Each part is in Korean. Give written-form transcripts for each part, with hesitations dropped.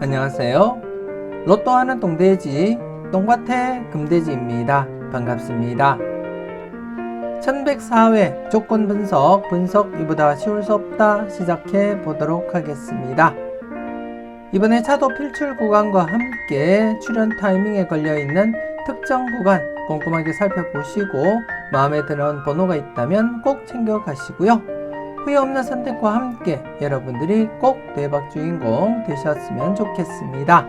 안녕하세요. 로또 하는 똥돼지 똥밭의 금돼지입니다. 반갑습니다. 1104회 조건 분석 이보다 쉬울 수 없다 시작해 보도록 하겠습니다. 이번에 차도 필출 구간과 함께 출연 타이밍에 걸려있는 특정 구간 꼼꼼하게 살펴보시고 마음에 드는 번호가 있다면 꼭 챙겨 가시고요. 후회 없는 선택과 함께 여러분들이 꼭 대박 주인공 되셨으면 좋겠습니다.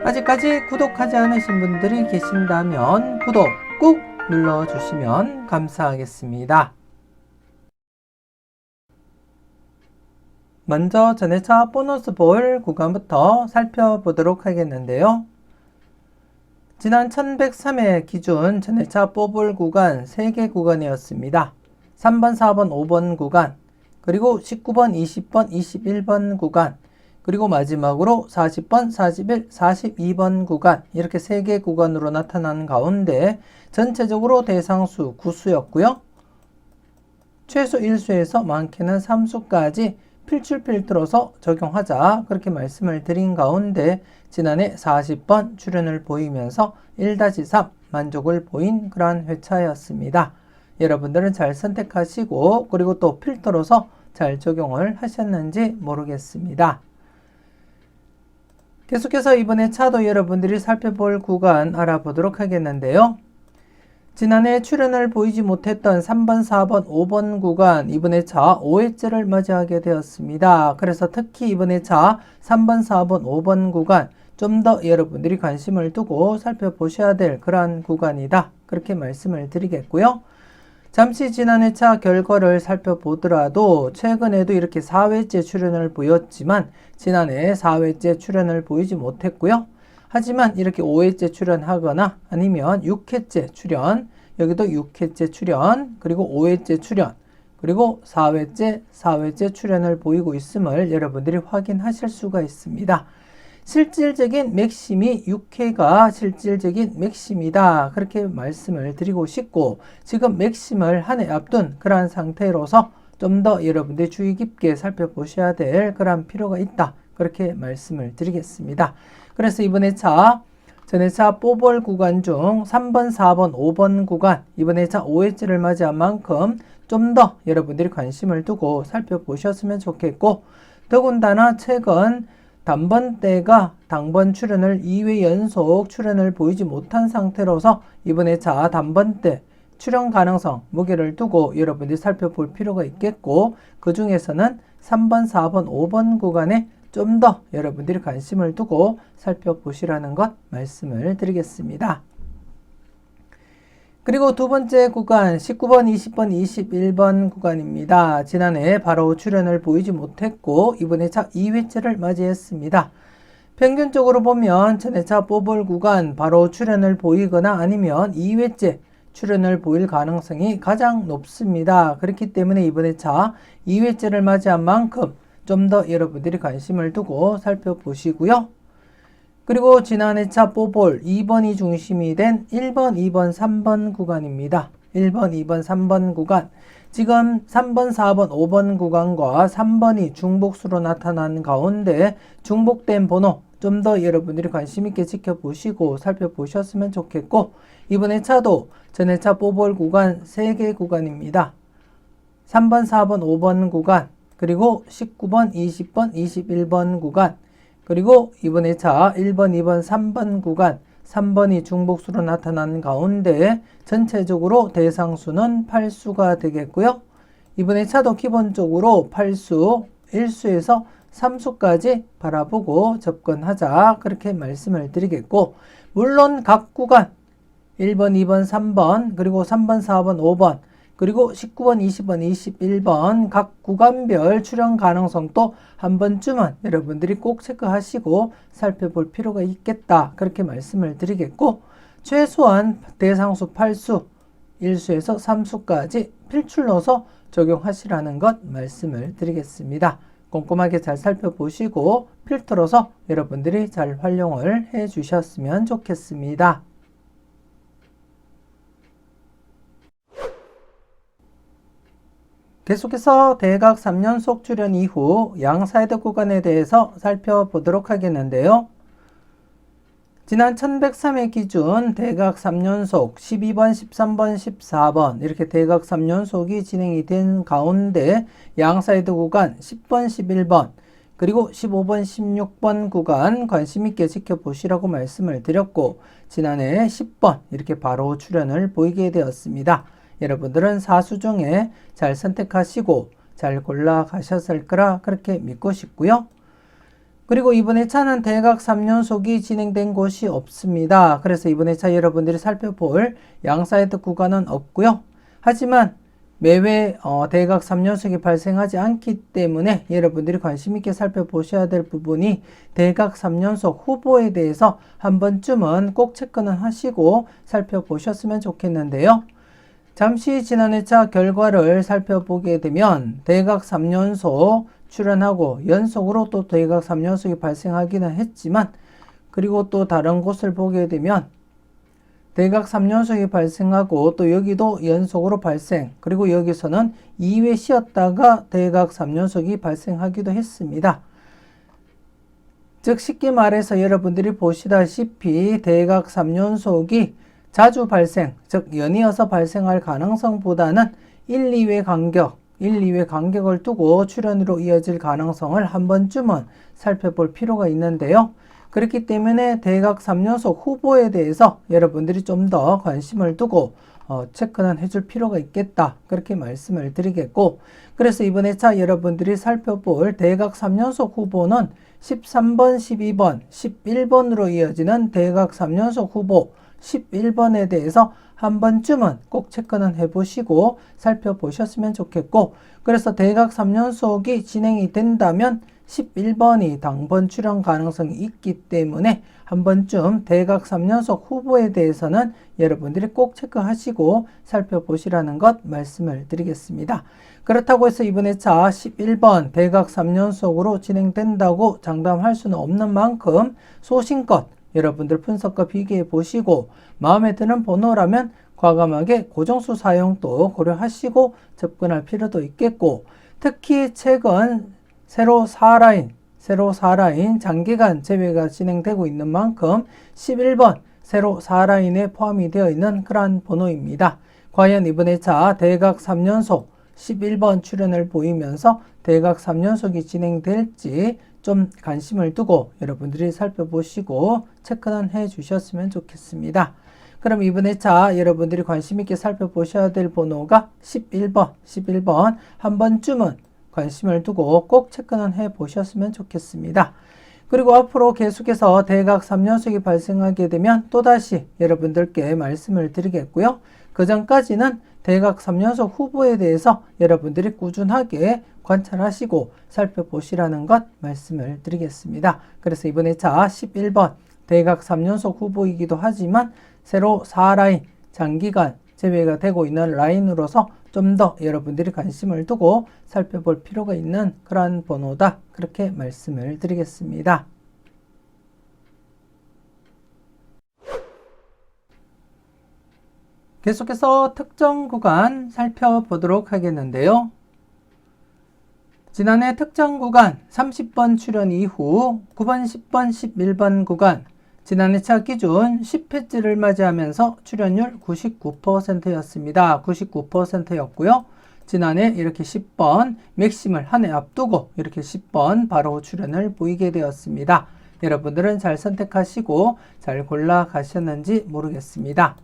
아직까지 구독하지 않으신 분들이 계신다면 구독 꾹 눌러주시면 감사하겠습니다. 먼저 전회차 보너스 볼 구간부터 살펴보도록 하겠는데요. 지난 1103회 기준 전회차 뽑을 구간 3개 구간이었습니다. 3번, 4번, 5번 구간, 그리고 19번, 20번, 21번 구간, 그리고 마지막으로 40번, 41, 42번 구간, 이렇게 3개 구간으로 나타나는 가운데 전체적으로 대상수 9수였고요. 최소 1수에서 많게는 3수까지 필출 필터로서 적용하자 그렇게 말씀을 드린 가운데 지난해 40번 출연을 보이면서 1-3 만족을 보인 그러한 회차였습니다. 여러분들은 잘 선택하시고 그리고 또 필터로서 잘 적용을 하셨는지 모르겠습니다. 계속해서 이번에 차도 여러분들이 살펴볼 구간 알아보도록 하겠는데요. 지난해 출연을 보이지 못했던 3번, 4번, 5번 구간 이번에 차 5회째를 맞이하게 되었습니다. 그래서 특히 이번에 차 3번, 4번, 5번 구간 좀 더 여러분들이 관심을 두고 살펴보셔야 될 그러한 구간이다. 그렇게 말씀을 드리겠고요. 잠시 지난 회차 결과를 살펴보더라도 최근에도 이렇게 4회째 출연을 보였지만 지난해 4회째 출연을 보이지 못했고요. 하지만 이렇게 5회째 출연하거나 아니면 6회째 출연, 여기도 6회째 출연, 그리고 5회째 출연, 그리고 4회째 출연을 보이고 있음을 여러분들이 확인하실 수가 있습니다. 실질적인 맥심이 6회가 실질적인 맥심이다. 그렇게 말씀을 드리고 싶고 지금 맥심을 한 해 앞둔 그러한 상태로서 좀 더 여러분들이 주의 깊게 살펴보셔야 될 그러한 필요가 있다. 그렇게 말씀을 드리겠습니다. 그래서 이번에 전회차 뽑을 구간 중 3번, 4번, 5번 구간 이번에 차 5회째를 맞이한 만큼 좀 더 여러분들이 관심을 두고 살펴보셨으면 좋겠고 더군다나 최근 단번대가 당번 출연을 2회 연속 출연을 보이지 못한 상태로서 이번에 차 단번대 출연 가능성 무게를 두고 여러분들이 살펴볼 필요가 있겠고 그 중에서는 3번, 4번, 5번 구간에 좀 더 여러분들이 관심을 두고 살펴보시라는 것 말씀을 드리겠습니다. 그리고 두 번째 구간 19번, 20번, 21번 구간입니다. 지난해 바로 출연을 보이지 못했고 이번에 차 2회째를 맞이했습니다. 평균적으로 보면 전회차 뽑을 구간 바로 출연을 보이거나 아니면 2회째 출연을 보일 가능성이 가장 높습니다. 그렇기 때문에 이번에 차 2회째를 맞이한 만큼 좀 더 여러분들이 관심을 두고 살펴보시고요. 그리고 지난해 차 뽑을 2번이 중심이 된 1번, 2번, 3번 구간입니다. 1번, 2번, 3번 구간. 지금 3번, 4번, 5번 구간과 3번이 중복수로 나타난 가운데 중복된 번호 좀 더 여러분들이 관심 있게 지켜보시고 살펴보셨으면 좋겠고 이번에 차도 전에 차 뽑을 구간 3개 구간입니다. 3번, 4번, 5번 구간 그리고 19번, 20번, 21번 구간 그리고 이번에 차 1번, 2번, 3번 구간 3번이 중복수로 나타난 가운데 전체적으로 대상수는 8수가 되겠고요. 이번에 차도 기본적으로 8수, 1수에서 3수까지 바라보고 접근하자 그렇게 말씀을 드리겠고 물론 각 구간 1번, 2번, 3번 그리고 3번, 4번, 5번 그리고 19번, 20번, 21번 각 구간별 출연 가능성도 한 번쯤은 여러분들이 꼭 체크하시고 살펴볼 필요가 있겠다. 그렇게 말씀을 드리겠고 최소한 대상수 8수, 1수에서 3수까지 필출로서 적용하시라는 것 말씀을 드리겠습니다. 꼼꼼하게 잘 살펴보시고 필터로서 여러분들이 잘 활용을 해 주셨으면 좋겠습니다. 계속해서 대각 3연속 출현 이후 양사이드 구간에 대해서 살펴보도록 하겠는데요. 지난 1103회 기준 대각 3연속 12번, 13번, 14번 이렇게 대각 3연속이 진행이 된 가운데 양사이드 구간 10번, 11번 그리고 15번, 16번 구간 관심 있게 지켜보시라고 말씀을 드렸고 지난해 10번 이렇게 바로 출현을 보이게 되었습니다. 여러분들은 사수 중에 잘 선택하시고 잘 골라가셨을 거라 그렇게 믿고 싶고요. 그리고 이번 회차는 대각 3연속이 진행된 곳이 없습니다. 그래서 이번 회차 여러분들이 살펴볼 양사이드 구간은 없고요. 하지만 매회 대각 3연속이 발생하지 않기 때문에 여러분들이 관심 있게 살펴보셔야 될 부분이 대각 3연속 후보에 대해서 한 번쯤은 꼭 체크는 하시고 살펴보셨으면 좋겠는데요. 잠시 지난 회차 결과를 살펴보게 되면 대각 3연속 출현하고 연속으로 또 대각 3연속이 발생하기는 했지만 그리고 또 다른 곳을 보게 되면 대각 3연속이 발생하고 또 여기도 연속으로 발생 그리고 여기서는 2회 쉬었다가 대각 3연속이 발생하기도 했습니다. 즉 쉽게 말해서 여러분들이 보시다시피 대각 3연속이 자주 발생, 즉 연이어서 발생할 가능성보다는 1, 2회 간격을 두고 출현으로 이어질 가능성을 한 번쯤은 살펴볼 필요가 있는데요. 그렇기 때문에 대각 3연속 후보에 대해서 여러분들이 좀 더 관심을 두고 체크는 해줄 필요가 있겠다. 그렇게 말씀을 드리겠고 그래서 이번 회차 여러분들이 살펴볼 대각 3연속 후보는 13번, 12번, 11번으로 이어지는 대각 3연속 후보 11번에 대해서 한 번쯤은 꼭 체크는 해보시고 살펴보셨으면 좋겠고 그래서 대각 3연속이 진행이 된다면 11번이 당번 출현 가능성이 있기 때문에 한 번쯤 대각 3연속 후보에 대해서는 여러분들이 꼭 체크하시고 살펴보시라는 것 말씀을 드리겠습니다. 그렇다고 해서 이번 회차 11번 대각 3연속으로 진행된다고 장담할 수는 없는 만큼 소신껏 여러분들 분석과 비교해 보시고 마음에 드는 번호라면 과감하게 고정수 사용도 고려하시고 접근할 필요도 있겠고 특히 최근 세로 4라인 장기간 제외가 진행되고 있는 만큼 11번 세로 4라인에 포함이 되어 있는 그러한 번호입니다. 과연 이번 회차 대각 3연속 11번 출현을 보이면서 대각 3연속이 진행될지 좀 관심을 두고 여러분들이 살펴보시고 체크는 해 주셨으면 좋겠습니다. 그럼 이번 회차 여러분들이 관심 있게 살펴보셔야 될 번호가 11번 한 번쯤은 관심을 두고 꼭 체크는 해 보셨으면 좋겠습니다. 그리고 앞으로 계속해서 대각 3연속이 발생하게 되면 또다시 여러분들께 말씀을 드리겠고요. 그 전까지는 대각 3연속 후보에 대해서 여러분들이 꾸준하게 관찰하시고 살펴보시라는 것 말씀을 드리겠습니다. 그래서 이번 회차 11번 대각 3연속 후보이기도 하지만 세로 4라인 장기간 제외가 되고 있는 라인으로서 좀 더 여러분들이 관심을 두고 살펴볼 필요가 있는 그러한 번호다. 그렇게 말씀을 드리겠습니다. 계속해서 특정 구간 살펴보도록 하겠는데요. 지난해 특정 구간 30번 출현 이후 9번, 10번, 11번 구간 지난해 차 기준 10회째를 맞이하면서 출현율 99%였습니다. 99%였고요. 지난해 이렇게 10번 맥심을 한 해 앞두고 이렇게 10번 바로 출현을 보이게 되었습니다. 여러분들은 잘 선택하시고 잘 골라 가셨는지 모르겠습니다.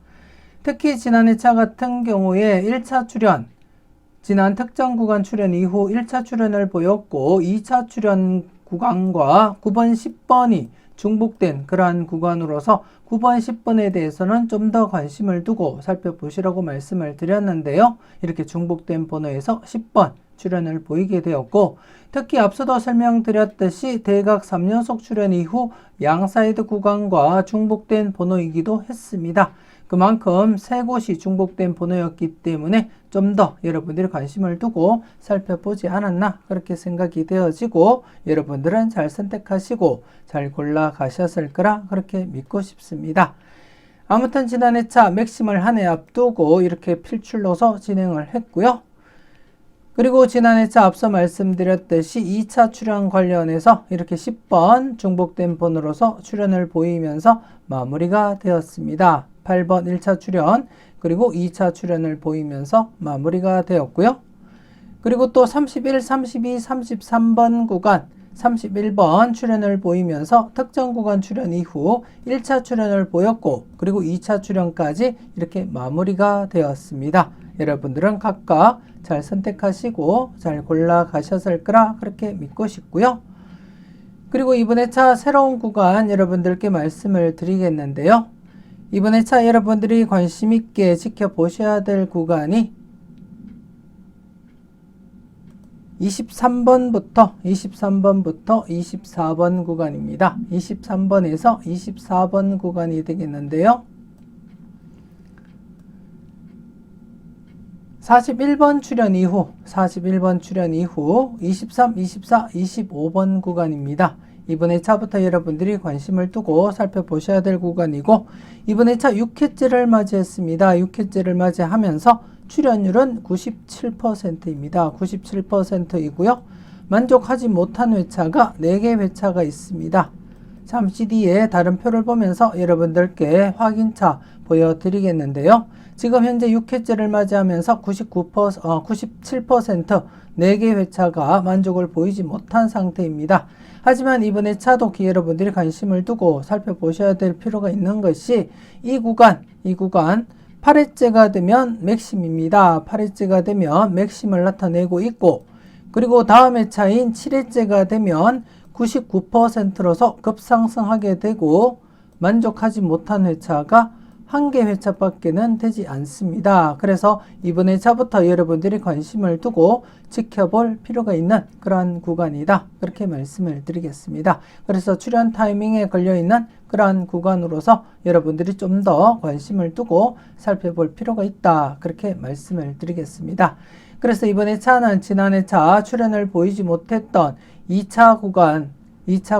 특히 지난해 차 같은 경우에 1차 출현, 지난 특정 구간 출현 이후 1차 출현을 보였고 2차 출현 구간과 9번, 10번이 중복된 그러한 구간으로서 9번, 10번에 대해서는 좀 더 관심을 두고 살펴보시라고 말씀을 드렸는데요. 이렇게 중복된 번호에서 10번 출현을 보이게 되었고 특히 앞서도 설명드렸듯이 대각 3연속 출현 이후 양사이드 구간과 중복된 번호이기도 했습니다. 그만큼 세 곳이 중복된 번호였기 때문에 좀 더 여러분들이 관심을 두고 살펴보지 않았나 그렇게 생각이 되어지고 여러분들은 잘 선택하시고 잘 골라 가셨을 거라 그렇게 믿고 싶습니다. 아무튼 지난해 차 맥심을 한 해 앞두고 이렇게 필출로서 진행을 했고요. 그리고 지난해차 앞서 말씀드렸듯이 2차 출연 관련해서 이렇게 10번 중복된 번호로서 출연을 보이면서 마무리가 되었습니다. 8번 1차 출연 그리고 2차 출연을 보이면서 마무리가 되었고요. 그리고 또 31, 32, 33번 구간 31번 출연을 보이면서 특정 구간 출연 이후 1차 출연을 보였고 그리고 2차 출연까지 이렇게 마무리가 되었습니다. 여러분들은 각각 잘 선택하시고 잘 골라가셨을 거라 그렇게 믿고 싶고요. 그리고 이번 회차 새로운 구간 여러분들께 말씀을 드리겠는데요. 이번 회차 여러분들이 관심 있게 지켜보셔야 될 구간이 23번부터 24번 구간입니다. 23번에서 24번 구간이 되겠는데요. 41번 출연 이후 23, 24, 25번 구간입니다. 이번 회차부터 여러분들이 관심을 두고 살펴보셔야 될 구간이고 이번 회차 6회째를 맞이했습니다. 6회째를 맞이하면서 출연율은 97%입니다. 97%이고요. 만족하지 못한 회차가 4개 회차가 있습니다. 잠시 뒤에 다른 표를 보면서 여러분들께 확인차 보여드리겠는데요. 지금 현재 6회째를 맞이하면서 97% 4개 회차가 만족을 보이지 못한 상태입니다. 하지만 이번 회차도 여러분들이 관심을 두고 살펴보셔야 될 필요가 있는 것이 이 구간 8회째가 되면 맥심입니다. 8회째가 되면 맥심을 나타내고 있고 그리고 다음 회차인 7회째가 되면 99%로서 급상승하게 되고 만족하지 못한 회차가 1개 회차밖에는 되지 않습니다. 그래서 이번 회차부터 여러분들이 관심을 두고 지켜볼 필요가 있는 그러한 구간이다. 그렇게 말씀을 드리겠습니다. 그래서 출연 타이밍에 걸려있는 그러한 구간으로서 여러분들이 좀 더 관심을 두고 살펴볼 필요가 있다. 그렇게 말씀을 드리겠습니다. 그래서 이번 회차는 지난 회차 출연을 보이지 못했던 2차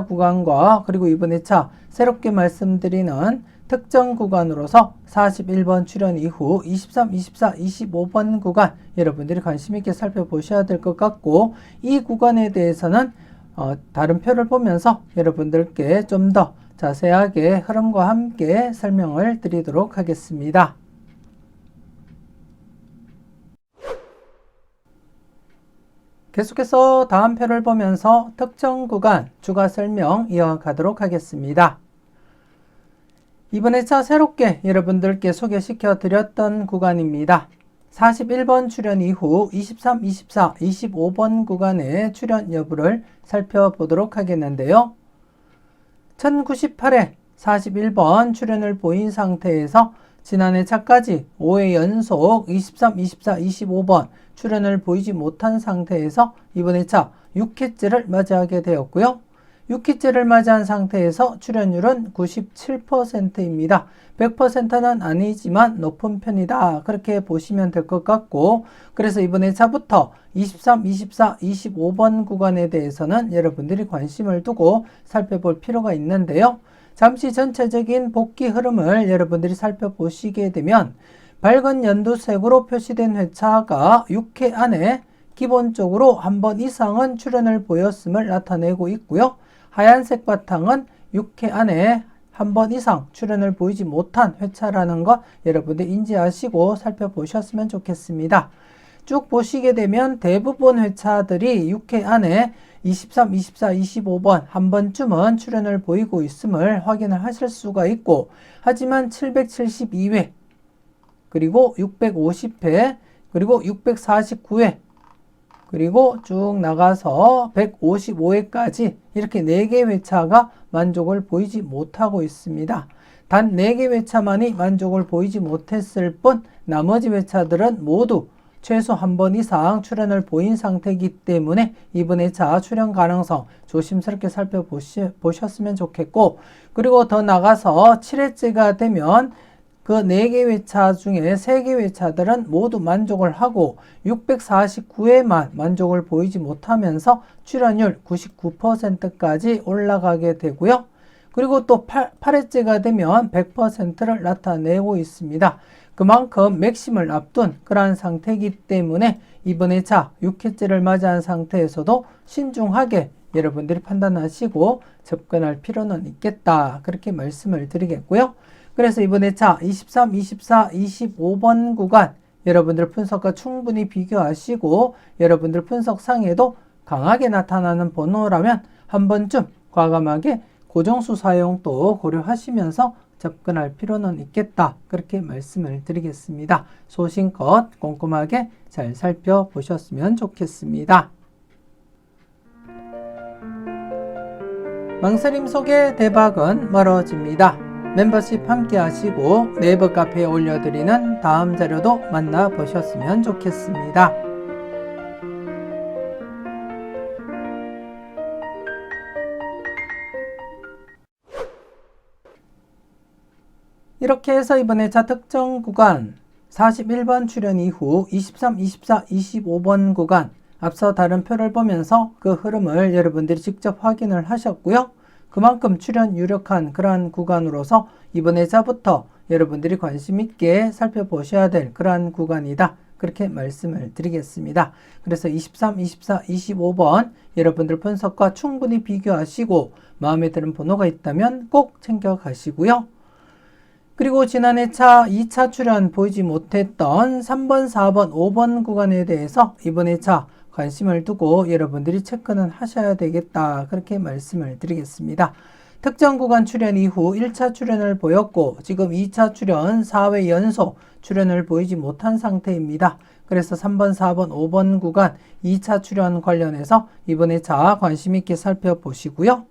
구간과 그리고 이번 회차 새롭게 말씀드리는 특정 구간으로서 41번 출연 이후 23, 24, 25번 구간 여러분들이 관심 있게 살펴보셔야 될 것 같고 이 구간에 대해서는 다른 표를 보면서 여러분들께 좀 더 자세하게 흐름과 함께 설명을 드리도록 하겠습니다. 계속해서 다음 표를 보면서 특정 구간 추가 설명 이어가도록 하겠습니다. 이번 회차 새롭게 여러분들께 소개시켜 드렸던 구간입니다. 41번 출연 이후 23, 24, 25번 구간의 출연 여부를 살펴보도록 하겠는데요. 1098회 41번 출연을 보인 상태에서 지난 회차까지 5회 연속 23, 24, 25번 출연을 보이지 못한 상태에서 이번 회차 6회째를 맞이하게 되었고요. 6회째를 맞이한 상태에서 출연율은 97%입니다. 100%는 아니지만 높은 편이다. 그렇게 보시면 될 것 같고 그래서 이번 회차부터 23, 24, 25번 구간에 대해서는 여러분들이 관심을 두고 살펴볼 필요가 있는데요. 잠시 전체적인 복귀 흐름을 여러분들이 살펴보시게 되면 밝은 연두색으로 표시된 회차가 6회 안에 기본적으로 한 번 이상은 출연을 보였음을 나타내고 있고요. 하얀색 바탕은 6회 안에 한 번 이상 출연을 보이지 못한 회차라는 것 여러분들 인지하시고 살펴보셨으면 좋겠습니다. 쭉 보시게 되면 대부분 회차들이 6회 안에 23, 24, 25번 한 번쯤은 출연을 보이고 있음을 확인을 하실 수가 있고 하지만 772회 그리고 650회 그리고 649회 그리고 쭉 나가서 155회까지 이렇게 4개 회차가 만족을 보이지 못하고 있습니다. 단 4개 회차만이 만족을 보이지 못했을 뿐 나머지 회차들은 모두 최소 한 번 이상 출연을 보인 상태이기 때문에 이번 회차 출연 가능성 조심스럽게 살펴보셨으면 좋겠고 그리고 더 나가서 7회째가 되면 그 4개 회차 중에 3개 회차들은 모두 만족을 하고 649회만 만족을 보이지 못하면서 출연율 99%까지 올라가게 되고요. 그리고 또 8회째가 되면 100%를 나타내고 있습니다. 그만큼 맥심을 앞둔 그러한 상태이기 때문에 이번 회차 6회째를 맞이한 상태에서도 신중하게 여러분들이 판단하시고 접근할 필요는 있겠다. 그렇게 말씀을 드리겠고요. 그래서 이번 회차 23, 24, 25번 구간 여러분들 분석과 충분히 비교하시고 여러분들 분석상에도 강하게 나타나는 번호라면 한 번쯤 과감하게 고정수 사용도 고려하시면서 접근할 필요는 있겠다. 그렇게 말씀을 드리겠습니다. 소신껏 꼼꼼하게 잘 살펴보셨으면 좋겠습니다. 망설임 속에 대박은 멀어집니다. 멤버십 함께 하시고 네이버 카페에 올려드리는 다음 자료도 만나보셨으면 좋겠습니다. 이렇게 해서 이번 회차 특정 구간 41번 출현 이후 23, 24, 25번 구간 앞서 다른 표를 보면서 그 흐름을 여러분들이 직접 확인을 하셨고요. 그만큼 출현 유력한 그러한 구간으로서 이번 회차부터 여러분들이 관심 있게 살펴보셔야 될 그러한 구간이다. 그렇게 말씀을 드리겠습니다. 그래서 23, 24, 25번 여러분들 분석과 충분히 비교하시고 마음에 드는 번호가 있다면 꼭 챙겨가시고요. 그리고 지난 회차 2차 출현 보이지 못했던 3번, 4번, 5번 구간에 대해서 이번 회차 관심을 두고 여러분들이 체크는 하셔야 되겠다. 그렇게 말씀을 드리겠습니다. 특정 구간 출현 이후 1차 출현을 보였고 지금 2차 출현 4회 연속 출현을 보이지 못한 상태입니다. 그래서 3번, 4번, 5번 구간 2차 출현 관련해서 이번 회차 관심 있게 살펴보시고요.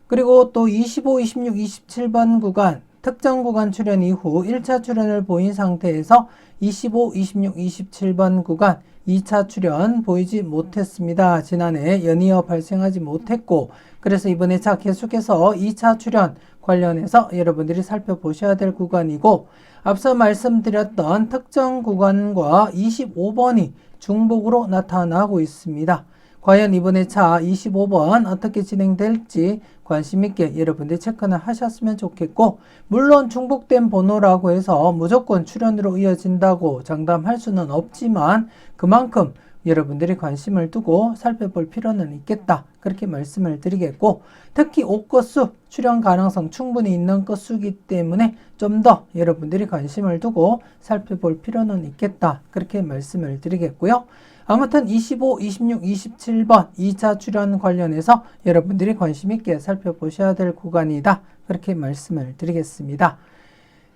그리고 또 25, 26, 27번 구간 특정 구간 출현 이후 1차 출현을 보인 상태에서 25, 26, 27번 구간 2차 출현 보이지 못했습니다. 지난해 연이어 발생하지 못했고 그래서 이번 회차 계속해서 2차 출현 관련해서 여러분들이 살펴보셔야 될 구간이고 앞서 말씀드렸던 특정 구간과 25번이 중복으로 나타나고 있습니다. 과연 이번 회차 25번 어떻게 진행될지 관심 있게 여러분들 체크는 하셨으면 좋겠고 물론 중복된 번호라고 해서 무조건 출현으로 이어진다고 장담할 수는 없지만 그만큼 여러분들이 관심을 두고 살펴볼 필요는 있겠다. 그렇게 말씀을 드리겠고 특히 5건수 출현 가능성 충분히 있는 건수이기 때문에 좀 더 여러분들이 관심을 두고 살펴볼 필요는 있겠다. 그렇게 말씀을 드리겠고요. 아무튼 25, 26, 27번 2차 출현 관련해서 여러분들이 관심 있게 살펴보셔야 될 구간이다. 그렇게 말씀을 드리겠습니다.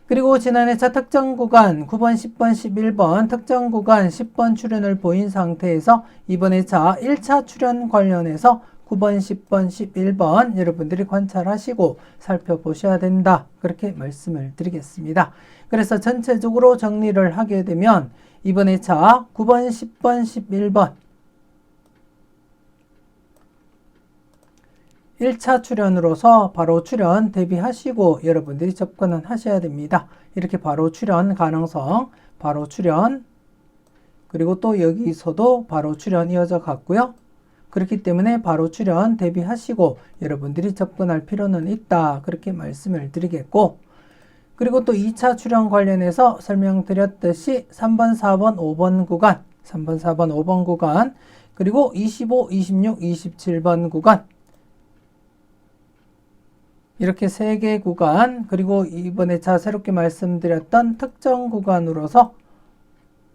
그리고 지난 회차 특정 구간 9번, 10번, 11번 특정 구간 10번 출현을 보인 상태에서 이번 회차 1차 출현 관련해서 9번, 10번, 11번 여러분들이 관찰하시고 살펴보셔야 된다. 그렇게 말씀을 드리겠습니다. 그래서 전체적으로 정리를 하게 되면 이번 회차 9번, 10번, 11번 1차 출현으로서 바로 출현 대비하시고 여러분들이 접근은 하셔야 됩니다. 이렇게 바로 출현 가능성, 바로 출현 그리고 또 여기서도 바로 출현 이어져 갔고요. 그렇기 때문에 바로 출현 대비하시고 여러분들이 접근할 필요는 있다. 그렇게 말씀을 드리겠고 그리고 또 2차 출현 관련해서 설명드렸듯이 3번, 4번, 5번 구간 3번, 4번, 5번 구간 그리고 25, 26, 27번 구간 이렇게 3개 구간 그리고 이번에 새롭게 말씀드렸던 특정 구간으로서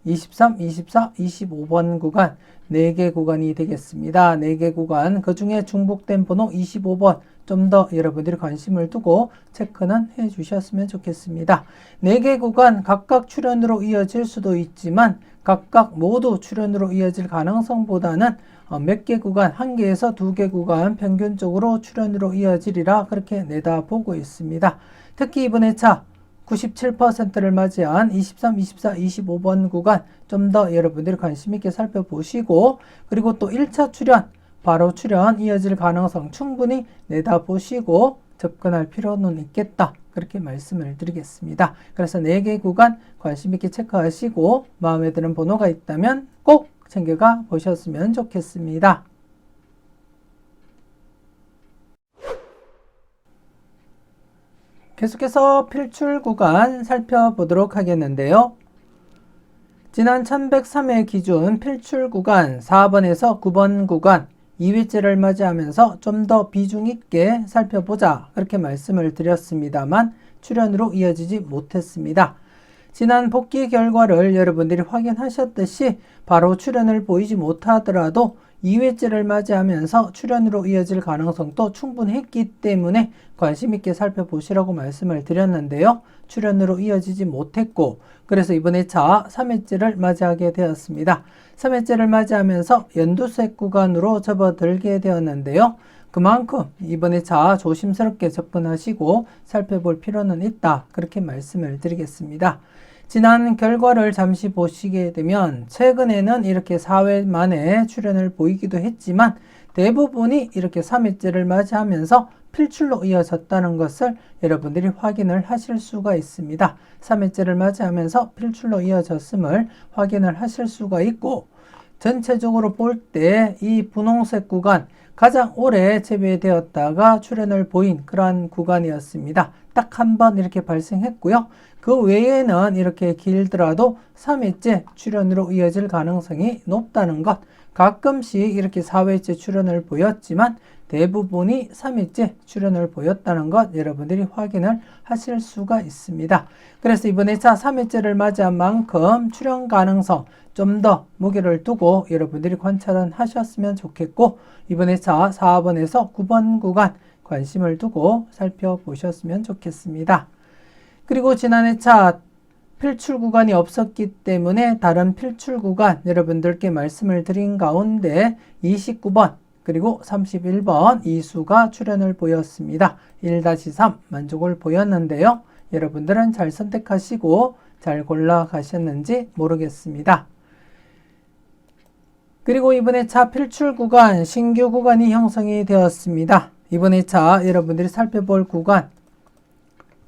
23, 24, 25번 구간 4개 구간이 되겠습니다. 4개 구간 그 중에 중복된 번호 25번 좀 더 여러분들이 관심을 두고 체크는 해 주셨으면 좋겠습니다. 4개 구간 각각 출현으로 이어질 수도 있지만 각각 모두 출현으로 이어질 가능성보다는 몇 개 구간, 1개에서 2개 구간 평균적으로 출현으로 이어지리라 그렇게 내다보고 있습니다. 특히 이번 회차 97%를 맞이한 23, 24, 25번 구간 좀 더 여러분들이 관심 있게 살펴보시고 그리고 또 1차 출현, 바로 출현 이어질 가능성 충분히 내다보시고 접근할 필요는 있겠다. 그렇게 말씀을 드리겠습니다. 그래서 4개 구간 관심 있게 체크하시고 마음에 드는 번호가 있다면 꼭 챙겨가 보셨으면 좋겠습니다. 계속해서 필출 구간 살펴보도록 하겠는데요. 지난 1103회 기준 필출 구간 4번에서 9번 구간 2회째를 맞이하면서 좀 더 비중 있게 살펴보자 그렇게 말씀을 드렸습니다만 출연으로 이어지지 못했습니다. 지난 복귀 결과를 여러분들이 확인하셨듯이 바로 출연을 보이지 못하더라도 2회째를 맞이하면서 출연으로 이어질 가능성도 충분했기 때문에 관심 있게 살펴보시라고 말씀을 드렸는데요. 출연으로 이어지지 못했고 그래서 이번에 자 3회째를 맞이하게 되었습니다. 3회째를 맞이하면서 연두색 구간으로 접어들게 되었는데요. 그만큼 이번에 자 조심스럽게 접근하시고 살펴볼 필요는 있다 그렇게 말씀을 드리겠습니다. 지난 결과를 잠시 보시게 되면 최근에는 이렇게 4회 만에 출연을 보이기도 했지만 대부분이 이렇게 3회째를 맞이하면서 필출로 이어졌다는 것을 여러분들이 확인을 하실 수가 있습니다. 3회째를 맞이하면서 필출로 이어졌음을 확인을 하실 수가 있고 전체적으로 볼 때 이 분홍색 구간 가장 오래 재배되었다가 출연을 보인 그러한 구간이었습니다. 딱 한 번 이렇게 발생했고요. 그 외에는 이렇게 길더라도 3회째 출연으로 이어질 가능성이 높다는 것, 가끔씩 이렇게 4회째 출연을 보였지만 대부분이 3회째 출연을 보였다는 것 여러분들이 확인을 하실 수가 있습니다. 그래서 이번에 자 3회째를 맞이한 만큼 출연 가능성 좀 더 무게를 두고 여러분들이 관찰은 하셨으면 좋겠고 이번에 자 4번에서 9번 구간 관심을 두고 살펴보셨으면 좋겠습니다. 그리고 지난해 차 필출 구간이 없었기 때문에 다른 필출 구간 여러분들께 말씀을 드린 가운데 29번 그리고 31번 이 수가 출연을 보였습니다. 1-3 만족을 보였는데요. 여러분들은 잘 선택하시고 잘 골라가셨는지 모르겠습니다. 그리고 이번에 차 필출 구간 신규 구간이 형성이 되었습니다. 이번에 차 여러분들이 살펴볼 구간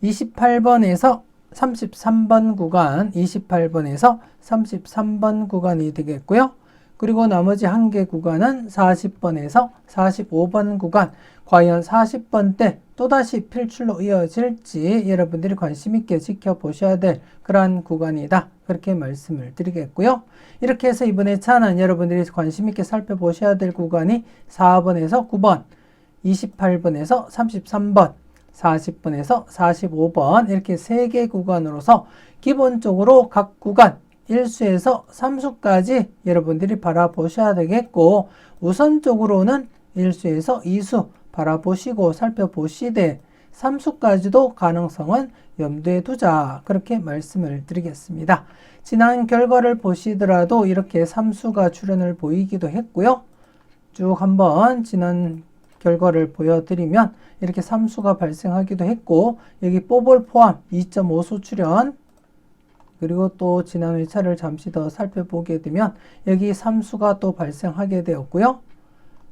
28번에서 33번 구간 28번에서 33번 구간이 되겠고요. 그리고 나머지 한 개 구간은 40번에서 45번 구간 과연 40번 때 또다시 필출로 이어질지 여러분들이 관심 있게 지켜보셔야 될 그러한 구간이다. 그렇게 말씀을 드리겠고요. 이렇게 해서 이번에 차는 여러분들이 관심 있게 살펴보셔야 될 구간이 4번에서 9번 28번에서 33번 40번에서 45번 이렇게 3개 구간으로서 기본적으로 각 구간 1수에서 3수까지 여러분들이 바라보셔야 되겠고 우선적으로는 1수에서 2수 바라보시고 살펴보시되 3수까지도 가능성은 염두에 두자 그렇게 말씀을 드리겠습니다. 지난 결과를 보시더라도 이렇게 3수가 출연을 보이기도 했고요. 쭉 한번 지난 결과를 보여드리면 이렇게 3수가 발생하기도 했고 여기 뽀볼 포함 2.5수 출연 그리고 또 지난 회차를 잠시 더 살펴보게 되면 여기 3수가 또 발생하게 되었고요.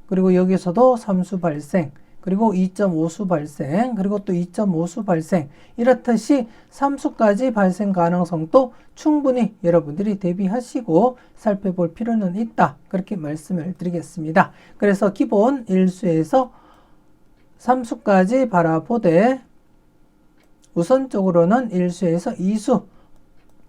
그리고 여기서도 3수 발생 그리고 2.5수 발생 그리고 또 2.5수 발생 이렇듯이 3수까지 발생 가능성도 충분히 여러분들이 대비하시고 살펴볼 필요는 있다 그렇게 말씀을 드리겠습니다. 그래서 기본 1수에서 3수까지 바라보되 우선적으로는 1수에서 2수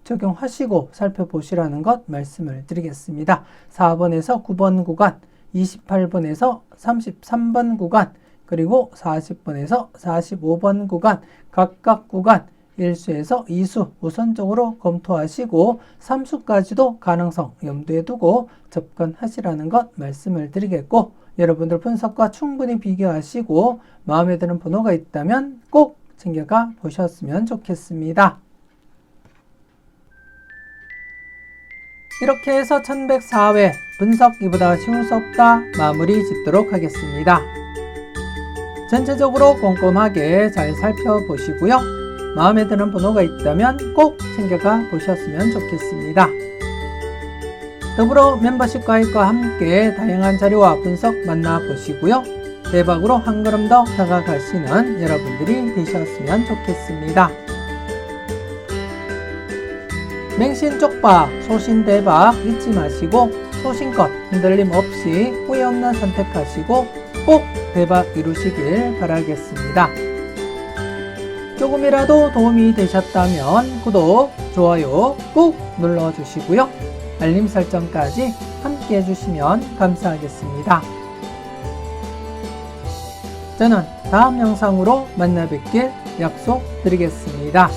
적용하시고 살펴보시라는 것 말씀을 드리겠습니다. 4번에서 9번 구간 28번에서 33번 구간 그리고 40번에서 45번 구간 각각 구간 1수에서 2수 우선적으로 검토하시고 3수까지도 가능성 염두에 두고 접근하시라는 것 말씀을 드리겠고 여러분들 분석과 충분히 비교하시고 마음에 드는 번호가 있다면 꼭 챙겨가 보셨으면 좋겠습니다. 이렇게 해서 1104회 분석 이보다 쉬울 수 없다 마무리 짓도록 하겠습니다. 전체적으로 꼼꼼하게 잘 살펴보시고요. 마음에 드는 번호가 있다면 꼭 챙겨가 보셨으면 좋겠습니다. 더불어 멤버십 가입과 함께 다양한 자료와 분석 만나보시고요. 대박으로 한 걸음 더 다가가시는 여러분들이 되셨으면 좋겠습니다. 맹신 쪽박, 소신 대박 잊지 마시고 소신껏 흔들림 없이 후회 없는 선택하시고 꼭 대박 이루시길 바라겠습니다. 조금이라도 도움이 되셨다면 구독, 좋아요 꾹 눌러주시고요. 알림 설정까지 함께 해주시면 감사하겠습니다. 저는 다음 영상으로 만나 뵙길 약속드리겠습니다.